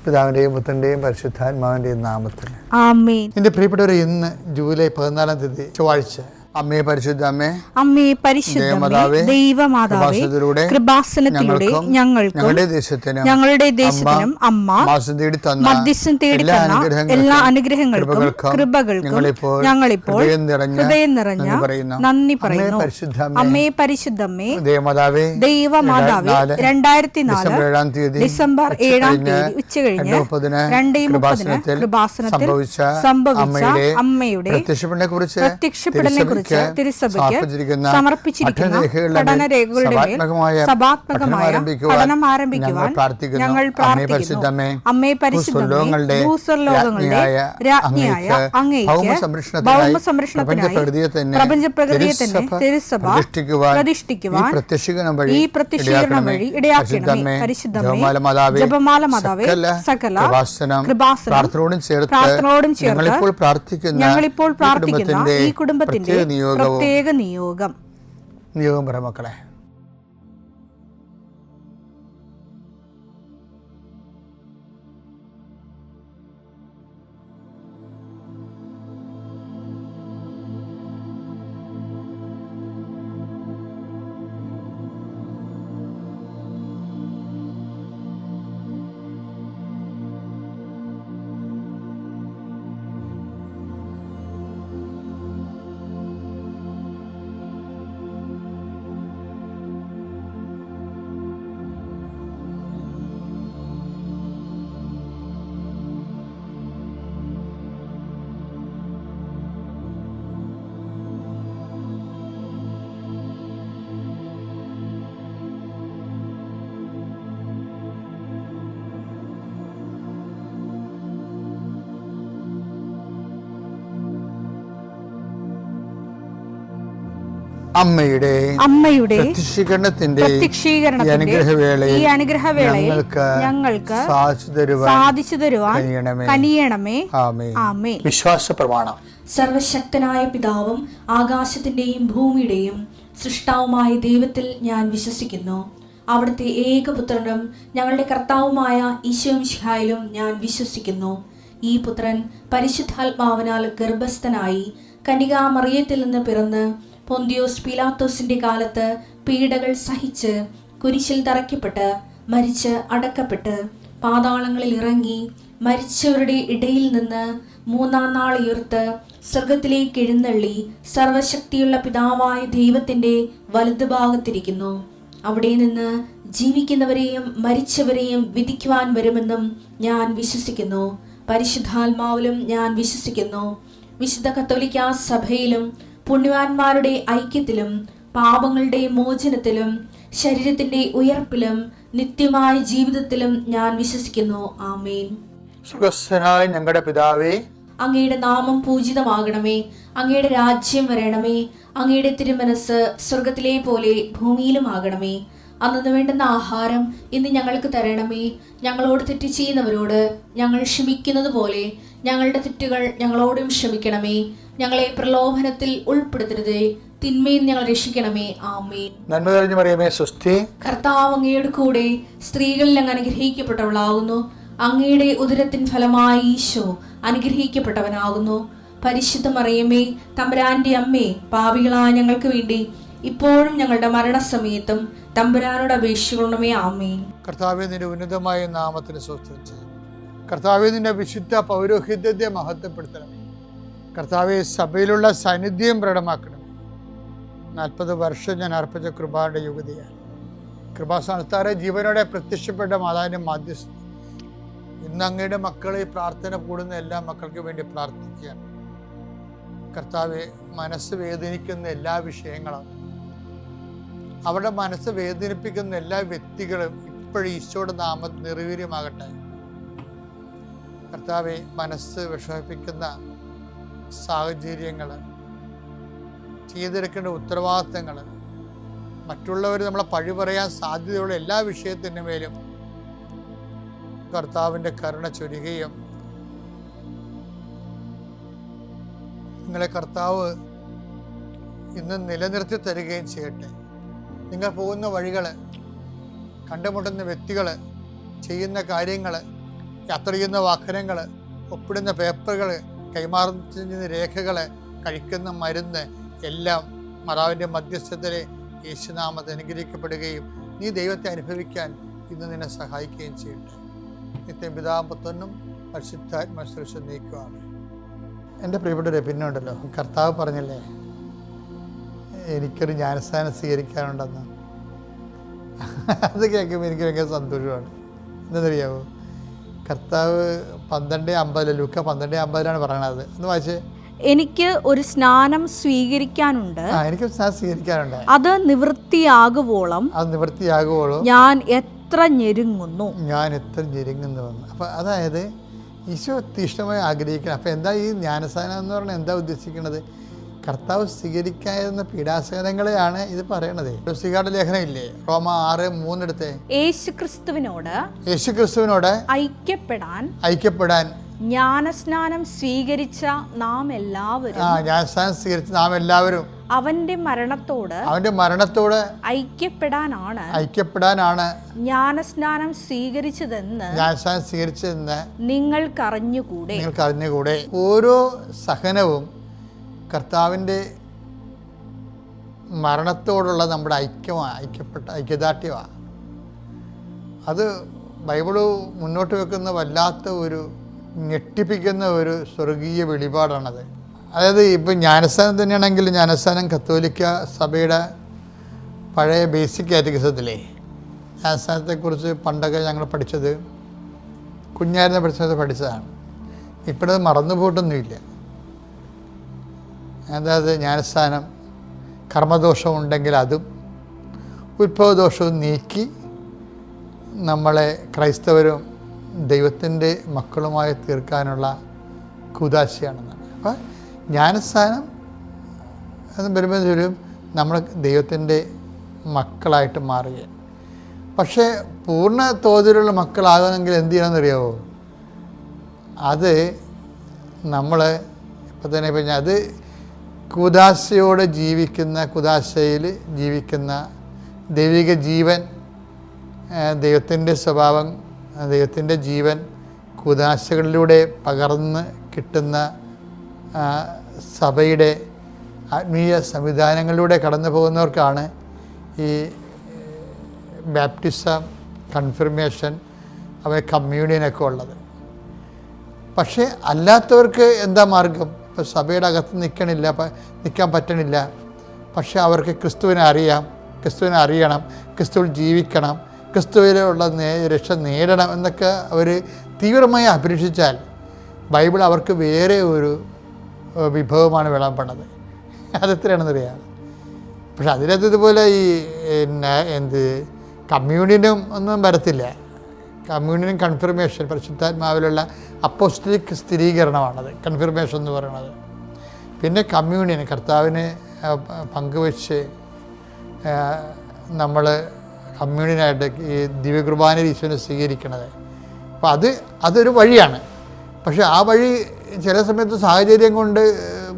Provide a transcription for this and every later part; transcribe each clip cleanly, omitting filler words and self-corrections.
പിതാവിന്റെയും പുത്രന്റെയും പരിശുദ്ധാത്മാവിന്റെയും നാമത്തിൽ ആമേൻ. എന്റെ പ്രിയപ്പെട്ടവരെ, ഇന്ന് ജൂലൈ 14 തീയതി ചൊവ്വാഴ്ച. അമ്മേ പരിശുദ്ധ അമ്മേ, അമ്മേ പരിശുദ്ധമേ, ദൈവമാതാവേ, കൃപാസനത്തിലൂടെ ഞങ്ങളുടെ ദേശത്തിനും അമ്മ മധ്യസ്ഥം തേടി തന്ന എല്ലാ അനുഗ്രഹങ്ങൾക്കും കൃപകൾക്കും ഞങ്ങളിപ്പോൾ ഹൃദയം നിറഞ്ഞ നന്ദി പറയുന്നു. അമ്മേ പരിശുദ്ധമേ, ദൈവമാതാവേ, 2004 ഡിസംബർ 7 ഉച്ചകഴിഞ്ഞ് 2:30 കൃപാസനത്തിൽ സംഭവിച്ച അമ്മയുടെ പ്രത്യക്ഷപ്പെടലിനെ കുറിച്ച് തിരുസഭയ്ക്ക് സമർപ്പിച്ചിരിക്കുന്ന പഠനരേഖകളുടെ സഭാത്മകമായ പഠനം ആരംഭിക്കുവാൻ ഞങ്ങൾ പ്രാർത്ഥിക്കുന്നു. അമ്മേ പരിശുദ്ധമേ, ഭൂസ്വർലോകങ്ങളുടെ രാജ്ഞിയായ അങ്ങേയ്ക്ക് ഭൗമസംരക്ഷണത്തിനായി പ്രപഞ്ചപ്രകൃതിയെ തന്നെ തിരുസഭ പ്രതിഷ്ഠിക്കുവാൻ ഈ പ്രത്യക്ഷീകരണം വഴി ഇടയാക്കണമേ. പരിശുദ്ധമേ, ജപമാല മാതാവേ, സകല കൃപാസനം പ്രാർത്ഥനയോടും ചേർത്ത് ഞങ്ങളിപ്പോൾ പ്രാർത്ഥിക്കുന്ന ഈ കുടുംബത്തിന്റെ പ്രത്യേക നിയോഗം പറ മക്കളെ. അമ്മയുടെ പ്രത്യക്ഷീകരണത്തിന്റെ ഈ അനുഗ്രഹവേളയിൽ ഞങ്ങൾക്ക് സാധിച്ചു തരുവാൻ കനിയണമേ. ആമേൻ. വിശ്വാസ പ്രമാണം. സർവശക്തനായ പിതാവും ആകാശത്തിന്റെയും ഭൂമിയുടെയും സൃഷ്ടാവുമായ ദൈവത്തിൽ ഞാൻ വിശ്വസിക്കുന്നു. അവിടുത്തെ ഏകപുത്രനും ഞങ്ങളുടെ കർത്താവുമായ ഈശോമിശിഹായിലും ഞാൻ വിശ്വസിക്കുന്നു. ഈ പുത്രൻ പരിശുദ്ധാത്മാവിനാൽ ഗർഭസ്ഥനായി കന്യകാമറിയത്തിൽ നിന്ന് പിറന്ന് പൊന്തിയോസ് പീലാത്തോസിന്റെ കാലത്ത് പീഡകൾ സഹിച്ച് കുരിശിൽ തറയ്ക്കപ്പെട്ട് മരിച്ച് അടക്കപ്പെട്ട് പാതാളങ്ങളിൽ ഇറങ്ങി മരിച്ചവരുടെ ഇടയിൽ നിന്ന് 3-ാം നാൾ ഉയർത്ത് സ്വർഗത്തിലേക്ക് എഴുന്നള്ളി സർവശക്തിയുള്ള പിതാവായ ദൈവത്തിന്റെ വലതുഭാഗത്തിരിക്കുന്നു. അവിടെ നിന്ന് ജീവിക്കുന്നവരെയും മരിച്ചവരെയും വിധിക്കുവാൻ വരുമെന്നും ഞാൻ വിശ്വസിക്കുന്നു. പരിശുദ്ധാത്മാവിലും ഞാൻ വിശ്വസിക്കുന്നു. വിശുദ്ധ കത്തോലിക്കാ സഭയിലും പുണ്യവാന്മാരുടെ ഐക്യത്തിലും പാപങ്ങളുടെ മോചനത്തിലും ശരീരത്തിന്റെ ഉയർപ്പിലും നിത്യമായ ജീവിതത്തിലും ഞാൻ വിശ്വസിക്കുന്നു. ആമേൻ. സുഖസ്ഥനായ ഞങ്ങളുടെ പിതാവേ, അങ്ങയുടെ നാമം പൂജിതമാകണമേ. അങ്ങയുടെ രാജ്യം വരണമേ. അങ്ങയുടെ തിരുമനസ് സ്വർഗത്തിലെ പോലെ ഭൂമിയിലും ആകണമേ. അന്നു വേണ്ടുന്ന ആഹാരം ഇന്ന് ഞങ്ങൾക്ക് തരണമേ. ഞങ്ങളോട് തെറ്റ് ചെയ്യുന്നവരോട് ഞങ്ങൾ ക്ഷമിക്കുന്നത് പോലെ ഞങ്ങളുടെ തെറ്റുകൾ ഞങ്ങളോടും ക്ഷമിക്കണമേ. ഞങ്ങളെ പ്രലോഭനത്തിൽ ഉൾപ്പെടുത്തരുതേ, തിന്മയിൽ ഞങ്ങൾ രക്ഷിക്കണമേ. ആമേൻ. നന്മ നിറഞ്ഞ മറിയമേ, സ്വസ്തി. കർത്താവ് അങ്ങയുടെ കൂടെ സ്ത്രീകളിൽ അങ്ങ് അനുഗ്രഹിക്കപ്പെട്ടവളാകുന്നു. അങ്ങയുടെ ഉദരത്തിൻ ഫലമായി ഈശോ അനുഗ്രഹിക്കപ്പെട്ടവനാകുന്നു. പരിശുദ്ധ മറിയമേ, തമ്പുരാന്റെ അമ്മേ, പാപികളായ ഞങ്ങൾക്ക് വേണ്ടി ഇപ്പോഴും ഞങ്ങളുടെ മരണസമയത്തും തമ്പുരാനോട് അപേക്ഷിക്കണമേ. ആമേൻ. കർത്താവേ, നിന്റെ ഉന്നതമായ നാമത്തിന് സ്തോത്രം. കർത്താവേ, നിന്റെ വിശുദ്ധ പൗരോഹിത്യത്തെ മഹത്വപ്പെടുത്തണമേ. കർത്താവെ, സഭയിലുള്ള സാന്നിധ്യം പ്രകടമാക്കണം. 40 വർഷം ഞാൻ അർപ്പിച്ച കൃപാന്റെ യുഗതിയാണ്. കൃപാസ്ഥാനത്താറെ ജീവനോടെ പ്രത്യക്ഷപ്പെട്ട മാതാവിന്റെ മാധ്യസ്ഥ ഇന്ന് അങ്ങയുടെ മക്കളെ പ്രാർത്ഥന കൂടുന്ന എല്ലാ മക്കൾക്ക് വേണ്ടി പ്രാർത്ഥിക്കുകയാണ്. കർത്താവെ, മനസ്സ് വേദനിക്കുന്ന എല്ലാ വിഷയങ്ങളും, അവരുടെ മനസ്സ് വേദനിപ്പിക്കുന്ന എല്ലാ വ്യക്തികളും ഇപ്പോഴും ഈശോയുടെ നാമത്തിൽ നിർവീര്യമാകട്ടെ. കർത്താവെ, മനസ്സ് വിഷമിപ്പിക്കുന്ന സാഹചര്യങ്ങൾ, ചെയ്തെടുക്കേണ്ട ഉത്തരവാദിത്തങ്ങൾ, മറ്റുള്ളവർ നമ്മളെ പഴി പറയാൻ സാധ്യതയുള്ള എല്ലാ വിഷയത്തിൻ്റെ മേലും കർത്താവിൻ്റെ കരുണ ചൊരിയുകയും നിങ്ങളെ കർത്താവ് ഇന്ന് നിലനിർത്തി തരികയും ചെയ്യട്ടെ. നിങ്ങൾ പോകുന്ന വഴികൾ, കണ്ടുമുട്ടുന്ന വ്യക്തികൾ, ചെയ്യുന്ന കാര്യങ്ങൾ യാത്ര ചെയ്യുന്ന വാഹനങ്ങൾ, ഒപ്പിടുന്ന പേപ്പറുകൾ, കൈമാറുന്ന രേഖകൾ, കഴിക്കുന്ന മരുന്ന് എല്ലാം മാതാവിൻ്റെ മധ്യസ്ഥതയിൽ യേശുനാമത്തിൽ അനുഗ്രഹിക്കപ്പെടുകയും നീ ദൈവത്തെ അനുഭവിക്കാൻ ഇന്ന് നിന്നെ സഹായിക്കുകയും ചെയ്യട്ടെ. നിത്യം പിതാവും പുത്രനും പരിശുദ്ധാത്മാശ്രേഷ്ഠ നീക്കുവാണ്. എൻ്റെ പ്രിയപ്പെട്ടവരെ, പിന്നെ ഉണ്ടല്ലോ, കർത്താവ് പറഞ്ഞല്ലേ എനിക്കൊരു ജ്ഞാനസ്നാനം സ്വീകരിക്കാനുണ്ടെന്ന്. അത് കേൾക്കുമ്പോൾ എനിക്ക് ഭയങ്കര സന്തോഷമാണ്. എന്താണെന്നറിയാമോ? കർത്താവ് 12:50 ലൂക്ക 12:50 പറയണത്. ഒന്ന് വായിച്ചേ. എനിക്ക് ഒരു സ്നാനം സ്വീകരിക്കാനുണ്ട്, എനിക്ക് സ്നാനം സ്വീകരിക്കാനുണ്ട്, അത് നിവൃത്തിയാകുവോളം ഞാൻ എത്ര ഞെരുങ്ങുന്നു. അപ്പം അതായത് ഈശോ തീഷ്ണമായി ആഗ്രഹിക്കണം. അപ്പം എന്താ ഈ ജ്ഞാനസ്നാനം എന്ന് പറഞ്ഞാൽ എന്താ ഉദ്ദേശിക്കുന്നത്? കർത്താവ് സ്വീകരിക്കാവുന്ന പീഡാസഹനങ്ങളെയാണ് ഇത് പറയണത്. സ്വീകാര്യ ലേഖനം ഇല്ലേ, റോമ 6:3 എടുത്തേ. യേശുക്രിസ്തുവിനോട് ഐക്യപ്പെടാൻ ജ്ഞാനസ്നാനം സ്വീകരിച്ച നാം എല്ലാവരും അവന്റെ മരണത്തോട് ഐക്യപ്പെടാനാണ് ജ്ഞാനസ്നാനം സ്വീകരിച്ചതെന്ന് നിങ്ങൾക്കറിഞ്ഞുകൂടെ. ഓരോ സഹനവും കർത്താവിൻ്റെ മരണത്തോടുള്ള നമ്മുടെ ഐക്യദാർഢ്യമാണ്. അത് ബൈബിള് മുന്നോട്ട് വെക്കുന്ന വല്ലാത്ത ഒരു ഞെട്ടിപ്പിക്കുന്ന ഒരു സ്വർഗീയ വെളിപാടാണത്. അതായത് ഇപ്പം ജ്ഞാനസ്നാനം തന്നെയാണെങ്കിൽ, ജ്ഞാനസ്നാനം കത്തോലിക്ക സഭയുടെ പഴയ ബേസിക് കാറ്റഗിസത്തിലെ ജ്ഞാനസ്നാനത്തെക്കുറിച്ച് പണ്ടൊക്കെ ഞങ്ങൾ പഠിച്ചത്, കുഞ്ഞായിരുന്ന പഠിച്ചതാണ്. ഇപ്പോഴത് മറന്നുപോയിട്ടൊന്നുമില്ല. അതായത് ജ്ഞാനസ്നാനം കർമ്മദോഷം ഉണ്ടെങ്കിൽ അതും ഉത്ഭവദോഷവും നീക്കി നമ്മളെ ക്രൈസ്തവരും ദൈവത്തിൻ്റെ മക്കളുമായി തീർക്കാനുള്ള കൂദാശയാണെന്നാണ്. അപ്പോൾ ജ്ഞാനസ്നാനം എന്ന് വരുമ്പോഴത്തേക്കും നമ്മൾ ദൈവത്തിൻ്റെ മക്കളായിട്ട് മാറുകയാണ്. പക്ഷേ പൂർണ്ണ തോതിലുള്ള മക്കളാകണമെങ്കിൽ എന്ത് ചെയ്യണമെന്നറിയാമോ? അത് നമ്മൾ ഇപ്പം തന്നെ പറഞ്ഞാൽ അത് കൂദാശയോടെ കൂദാശയിൽ ജീവിക്കുന്ന ദൈവിക ജീവൻ, ദൈവത്തിൻ്റെ സ്വഭാവം, ദൈവത്തിൻ്റെ ജീവൻ കൂദാശകളിലൂടെ പകർന്ന് കിട്ടുന്ന സഭയുടെ ആത്മീയ സംവിധാനങ്ങളിലൂടെ കടന്നു പോകുന്നവർക്കാണ് ഈ ബാപ്റ്റിസം, കൺഫർമേഷൻ, കമ്മ്യൂണിയനൊക്കെ ഉള്ളത്. പക്ഷേ അല്ലാത്തവർക്ക് എന്താ മാർഗം? ഇപ്പോൾ സഭയുടെ അകത്ത് നിൽക്കാൻ പറ്റണില്ല. പക്ഷേ അവർക്ക് ക്രിസ്തുവിനെ അറിയണം, ക്രിസ്തുവിൽ ജീവിക്കണം, ക്രിസ്തുവിലുള്ള രക്ഷ നേടണം എന്നൊക്കെ അവർ തീവ്രമായി അപേക്ഷിച്ചാൽ ബൈബിൾ അവർക്ക് വേറെ ഒരു വിഭവമാണ് വിളമ്പണത്. അതെത്രയാണെന്നറിയാം. പക്ഷെ അതിനകത്ത് ഇതുപോലെ ഈ കമ്മ്യൂണിയനും ഒന്നും വരത്തില്ല. കമ്മ്യൂണിയൻ കൺഫർമേഷൻ പരിശുദ്ധാത്മാവിലുള്ള അപ്പോസ്തലിക് സ്ഥിരീകരണമാണത് കൺഫർമേഷൻ എന്ന് പറയുന്നത്. പിന്നെ കമ്മ്യൂണിയൻ കർത്താവിനെ പങ്കുവെച്ച് നമ്മൾ കമ്മ്യൂണിയനായിട്ട് ഈ ദിവ്യകുർബാനയിൽ ഈശോനെ സ്വീകരിക്കണത്. അപ്പോൾ അതൊരു വഴിയാണ്. പക്ഷെ ആ വഴി ചില സമയത്ത് സാഹചര്യം കൊണ്ട്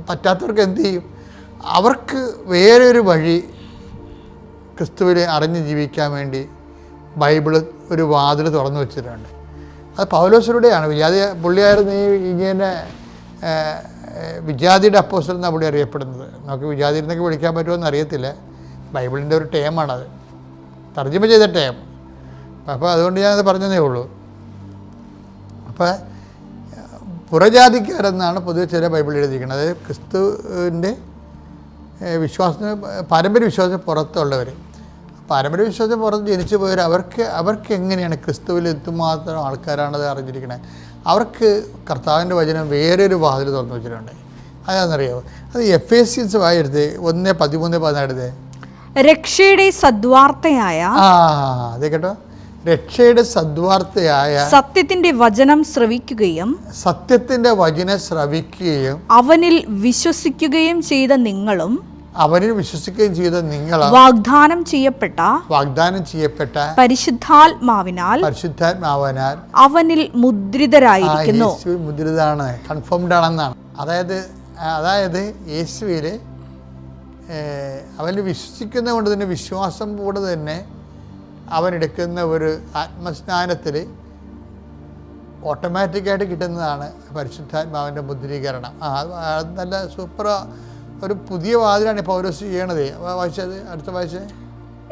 പറ്റാത്തവർക്ക് എന്ത് ചെയ്യും? അവർക്ക് വേറെ ഒരു വഴി ക്രിസ്തുവിനെ അറിഞ്ഞ് ജീവിക്കാൻ വേണ്ടി ബൈബിള് ഒരു വാതിൽ തുറന്നു വെച്ചിട്ടുണ്ട്. അത് പൗലോസിലൂടെയാണ്. പുള്ളിയായിരുന്നു ഇങ്ങനെ വിജാതിയുടെ അപ്പോസ്തലൻ എന്നാണ് പുള്ളി അറിയപ്പെടുന്നത്. നമുക്ക് വിജാതിയിൽ നിന്നൊക്കെ വിളിക്കാൻ പറ്റുമോ എന്ന് അറിയത്തില്ല. ബൈബിളിൻ്റെ ഒരു ടേമാണത്, തർജ്ജമ ചെയ്ത ടേം. അപ്പോൾ അതുകൊണ്ട് ഞാനത് പറഞ്ഞതേ ഉള്ളൂ. അപ്പോൾ പുറജാതിക്കാരെന്നാണ് പൊതുവെ ചില ബൈബിൾ എഴുതിയിരിക്കുന്നത്. അതായത് ക്രിസ്തുവിൻ്റെ വിശ്വാസത്തിന് പാരമ്പര്യ വിശ്വാസത്തിന് പുറത്തുള്ളവർ, പാരമ്പര്യ വിശ്വാസത്തിന് പുറത്ത് ജനിച്ചു പോയവർ, അവർക്ക് എങ്ങനെയാണ് ക്രിസ്തുവിൽ എന്തുമാത്രം ആൾക്കാരാണത് അറിഞ്ഞിരിക്കണത്? അവർക്ക് കർത്താവിൻ്റെ വചനം വേറൊരു വാതിൽ തുറന്നു വെച്ചിട്ടുണ്ട്. അതാണെന്നറിയാമോ? അത് എഫേസ്യൻസ് വായെടുത്ത് 1:13-14 രക്ഷയുടെ സദ്വാർത്തയായ അതെ കേട്ടോ, രക്ഷയുടെ സദ്വാർത്തയായ സത്യത്തിന്റെ വചനം ശ്രവിക്കുകയും അവനിൽ വിശ്വസിക്കുകയും ചെയ്ത നിങ്ങളും വാഗ്ദാനം ചെയ്യപ്പെട്ട പരിശുദ്ധാത്മാവിനാൽ അവനിൽ മുദ്രിതരായിരിക്കുന്നു. മുദ്രിതമാണ്, കൺഫേംഡ് ആണെന്നാണ്. അതായത് യേശുവിൽ അവനിൽ വിശ്വസിക്കുന്നത് കൊണ്ട് തന്നെ, വിശ്വാസം കൂടെ തന്നെ അവനെടുക്കുന്ന ഒരു ആത്മസ്നാനത്തിൽ ഓട്ടോമാറ്റിക്കായിട്ട് കിട്ടുന്നതാണ് പരിശുദ്ധാത്മാവിൻ്റെ മുദ്രീകരണം. അത് നല്ല സൂപ്പർ ഒരു പുതിയ വാതിലാണ് പൗലോസ് ചെയ്യണത്. വായിച്ചത് അടുത്ത വായിച്ചേ.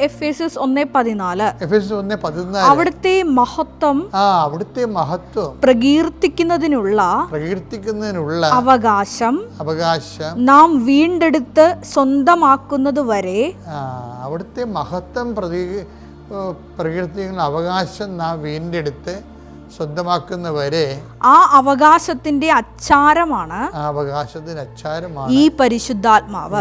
എഫേസ്യസ് 1:14. എഫേസ്യസ് 1:14. അവിടുത്തെ മഹത്വം അവിടുത്തെ മഹത്വം പ്രകീർത്തിക്കുന്നതിനുള്ള അവകാശം നാം വീണ്ടെടുത്ത് സ്വന്തമാക്കുന്നത് വരെ. അവിടുത്തെ മഹത്വം പ്രകീർത്തിക്കുന്ന അവകാശം നാം വീണ്ടെടുത്ത് സ്വന്തമാക്കുന്നവരെ. ആ അവകാശത്തിന്റെ അച്ചാരമാണ് ഈ പരിശുദ്ധാത്മാവ്.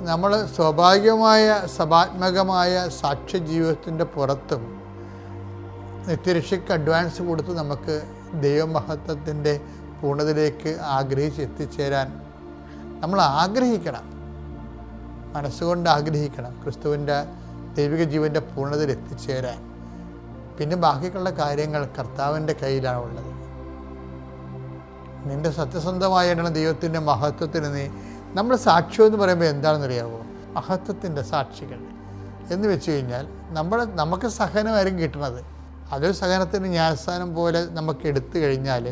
നമ്മൾ സ്വാഭാവികമായ സഭാത്മകമായ സാക്ഷ്യ ജീവിതത്തിൻ്റെ പുറത്തും നിത്യരക്ഷയ്ക്ക് അഡ്വാൻസ് കൊടുത്ത് നമുക്ക് ദൈവമഹത്വത്തിൻ്റെ പൂർണ്ണതയിലേക്ക് എത്തിച്ചേരാൻ നമ്മൾ ആഗ്രഹിക്കണം. മനസ്സുകൊണ്ട് ആഗ്രഹിക്കണം ക്രിസ്തുവിൻ്റെ ദൈവിക ജീവൻ്റെ പൂർണ്ണതയിൽ എത്തിച്ചേരാൻ. പിന്നെ ബാക്കിയുള്ള കാര്യങ്ങൾ കർത്താവിൻ്റെ കയ്യിലാണ് ഉള്ളത്. നിൻ്റെ സത്യസന്ധമായിട്ടാണ് ദൈവത്തിൻ്റെ മഹത്വത്തിന് നമ്മൾ സാക്ഷ്യം എന്ന് പറയുമ്പോൾ എന്താണെന്നറിയാമോ? മഹത്വത്തിൻ്റെ സാക്ഷികൾ എന്ന് വെച്ച് കഴിഞ്ഞാൽ നമുക്ക് സഹനമായിരിക്കും കിട്ടുന്നത്. അതൊരു സഹനത്തിൻ്റെ ന്യായസ്ഥാനം പോലെ നമുക്ക് എടുത്തു കഴിഞ്ഞാൽ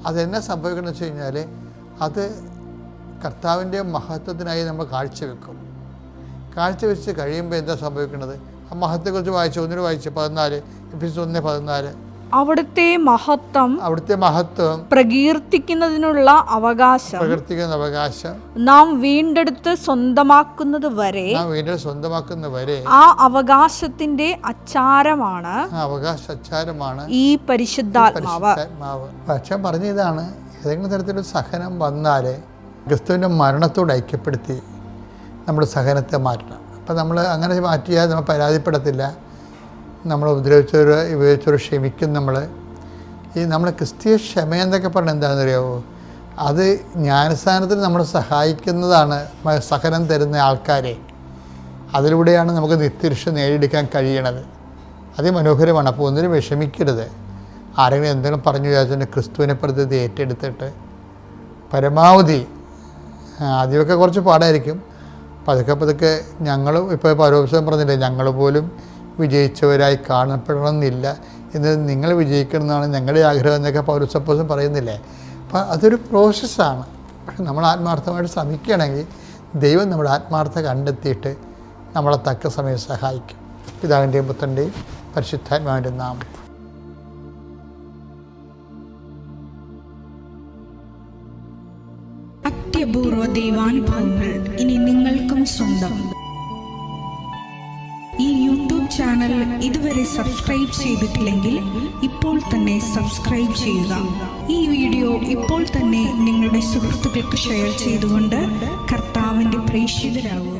അതെന്നെ സംഭവിക്കണമെന്ന് വെച്ച് കഴിഞ്ഞാൽ അത് കർത്താവിൻ്റെ മഹത്വത്തിനായി നമ്മൾ കാഴ്ചവെച്ച് കഴിയുമ്പോൾ എന്താ സംഭവിക്കുന്നത്? ആ മഹത്വത്തെക്കുറിച്ച് വായിച്ചു. 14 എഫേസ്യസ് 1:14. അവിടുത്തെ മഹത്വം പ്രകീർത്തിക്കുന്നതിനുള്ള അവകാശം നാം വീണ്ടെടുത്ത് സ്വന്തമാക്കുന്നത് വരെ ആ അവകാശത്തിന്റെ അച്ചാരമാണ് ഈ പരിശുദ്ധാത്മാവ്. പക്ഷെ പറഞ്ഞതാണ് ഏതെങ്കിലും തരത്തിലൊരു സഹനം വന്നാൽ ക്രിസ്തുവിൻ്റെ മരണത്തോട് ഐക്യപ്പെടുത്തി നമ്മുടെ സഹനത്തെ മാറ്റണം. അപ്പം നമ്മൾ അങ്ങനെ മാറ്റിയാൽ നമ്മൾ പരാതിപ്പെടത്തില്ല. നമ്മൾ ഉപദ്രവിച്ചവർ ക്ഷമിക്കും. നമ്മൾ ക്രിസ്തീയ ക്ഷമയെന്നൊക്കെ പറഞ്ഞാൽ എന്താണെന്ന് അറിയാമോ? അത് ജ്ഞാനസ്ഥാനത്തിൽ നമ്മളെ സഹായിക്കുന്നതാണ്. സഹനം തരുന്ന ആൾക്കാരെ അതിലൂടെയാണ് നമുക്ക് നിത്യരക്ഷ നേടിയെടുക്കാൻ കഴിയണത്. അതിമനോഹരമാണ്. അപ്പോൾ ഒന്നിനും വിഷമിക്കരുത്. ആരെങ്കിലും എന്തെങ്കിലും പറഞ്ഞു വിചാരിച്ചിട്ട് ക്രിസ്തുവിനെ പ്രതി ഏറ്റെടുത്തിട്ട് പരമാവധി, ആദ്യമൊക്കെ കുറച്ച് പാടായിരിക്കും, പതുക്കെ ഞങ്ങളും ഇപ്പോൾ പരോപസം പറഞ്ഞില്ലേ, ഞങ്ങൾ പോലും വിജയിച്ചവരായി കാണപ്പെടണമെന്നില്ല എന്ന് നിങ്ങൾ വിജയിക്കണമെന്നാണ് ഞങ്ങളുടെ ആഗ്രഹം എന്നൊക്കെ പൗരസപ്പോസും പറയുന്നില്ലേ. അപ്പം അതൊരു പ്രോസസ്സാണ്. പക്ഷെ നമ്മൾ ആത്മാർത്ഥമായിട്ട് ശ്രമിക്കുകയാണെങ്കിൽ ദൈവം നമ്മുടെ ആത്മാർത്ഥത കണ്ടെത്തിയിട്ട് നമ്മളെ തക്ക സമയം സഹായിക്കും. പിതാവിൻ്റെയും പുത്രൻ്റെയും പരിശുദ്ധാത്മാവിൻ്റെ നാമത്തിൽ. അത്യപൂർവ ദൈവാനുഭവങ്ങൾ ഇനി നിങ്ങൾക്കും സ്വന്തം. ഈ യൂട്യൂബ് ചാനൽ ഇതുവരെ സബ്സ്ക്രൈബ് ചെയ്തിട്ടില്ലെങ്കിൽ ഇപ്പോൾ തന്നെ സബ്സ്ക്രൈബ് ചെയ്യുക. ഈ വീഡിയോ ഇപ്പോൾ തന്നെ നിങ്ങളുടെ സുഹൃത്തുക്കൾക്ക് ഷെയർ ചെയ്തുകൊണ്ട് കർത്താവിൻ്റെ പ്രേക്ഷിതരാകുക.